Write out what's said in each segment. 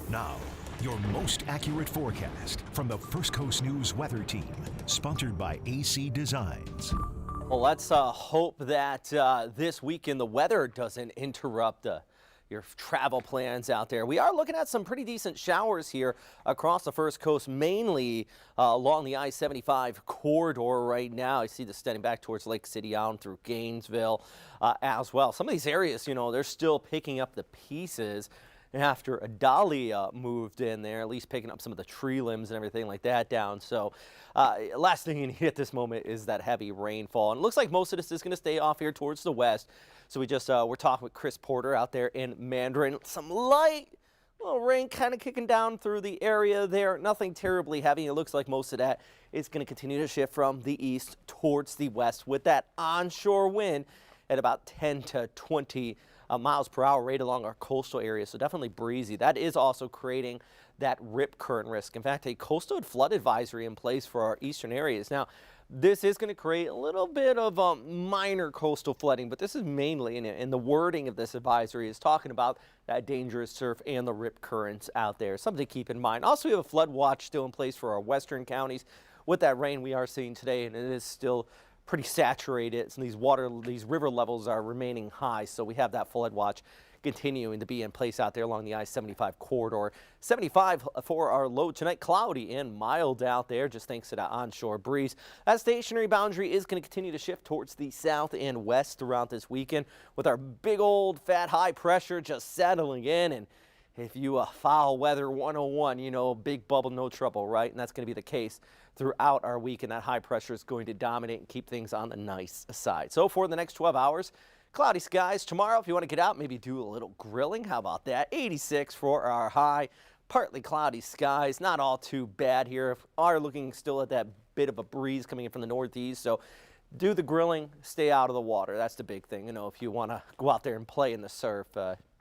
Now, your most accurate forecast from the First Coast News Weather Team, sponsored by AC Designs. Well, let's hope that this weekend the weather doesn't interrupt your travel plans out there. We are looking at some pretty decent showers here across the First Coast, mainly along the I-75 corridor right now. I see this extending back towards Lake City on through Gainesville as well. Some of these areas, they're still picking up the pieces after Idalia moved in there, at least picking up some of the tree limbs and everything like that down. So last thing you need at this moment is that heavy rainfall. And it looks like most of this is going to stay off here towards the west. So we're talking with Chris Porter out there in Mandarin. Some light little rain kind of kicking down through the area there. Nothing terribly heavy. It looks like most of that is going to continue to shift from the east towards the west with that onshore wind at about 10 to 20 miles per hour right along our coastal area. So definitely breezy. That is also creating that rip current risk. In fact, a coastal flood advisory in place for our eastern areas. Now, this is going to create a little bit of minor coastal flooding, but this is mainly, and the wording of this advisory is talking about that dangerous surf and the rip currents out there. Something to keep in mind. Also, we have a flood watch still in place for our western counties. With that rain we are seeing today, and it is still pretty saturated, and these river levels are remaining high, so we have that flood watch continuing to be in place out there along the I-75 corridor. 75 for our low tonight, cloudy and mild out there, just thanks to that onshore breeze. That stationary boundary is going to continue to shift towards the south and west throughout this weekend, with our big old fat high pressure just settling in. And if you foul weather 101, big bubble, no trouble, right? And that's going to be the case throughout our week, and that high pressure is going to dominate and keep things on the nice side. So for the next 12 hours, cloudy skies. Tomorrow, if you want to get out, maybe do a little grilling. How about that? 86 for our high. Partly cloudy skies. Not all too bad here. Are looking still at that bit of a breeze coming in from the northeast. So do the grilling, stay out of the water. That's the big thing. If you want to go out there and play in the surf,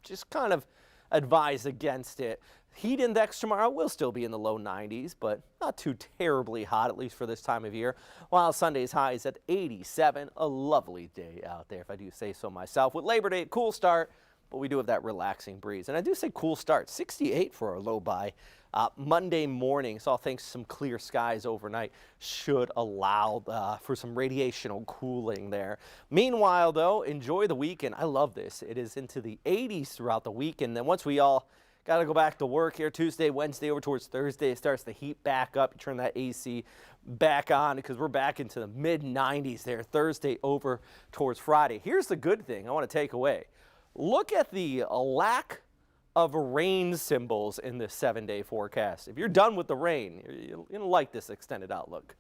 just kind of advise against it. Heat index tomorrow will still be in the low 90s, but not too terribly hot, at least for this time of year. While Sunday's high is at 87, a lovely day out there, if I do say so myself. With Labor Day, cool start, but we do have that relaxing breeze. And I do say cool start, 68 for our low by Monday morning. So all thanks to some clear skies overnight should allow for some radiational cooling there. Meanwhile, though, enjoy the weekend. I love this. It is into the 80s throughout the weekend. Then once we all got to go back to work here Tuesday, Wednesday, over towards Thursday, it starts to heat back up. You turn that AC back on because we're back into the mid-90s there Thursday over towards Friday. Here's the good thing I want to take away. Look at the lack of rain symbols in this 7-day forecast. If you're done with the rain, you're going to like this extended outlook.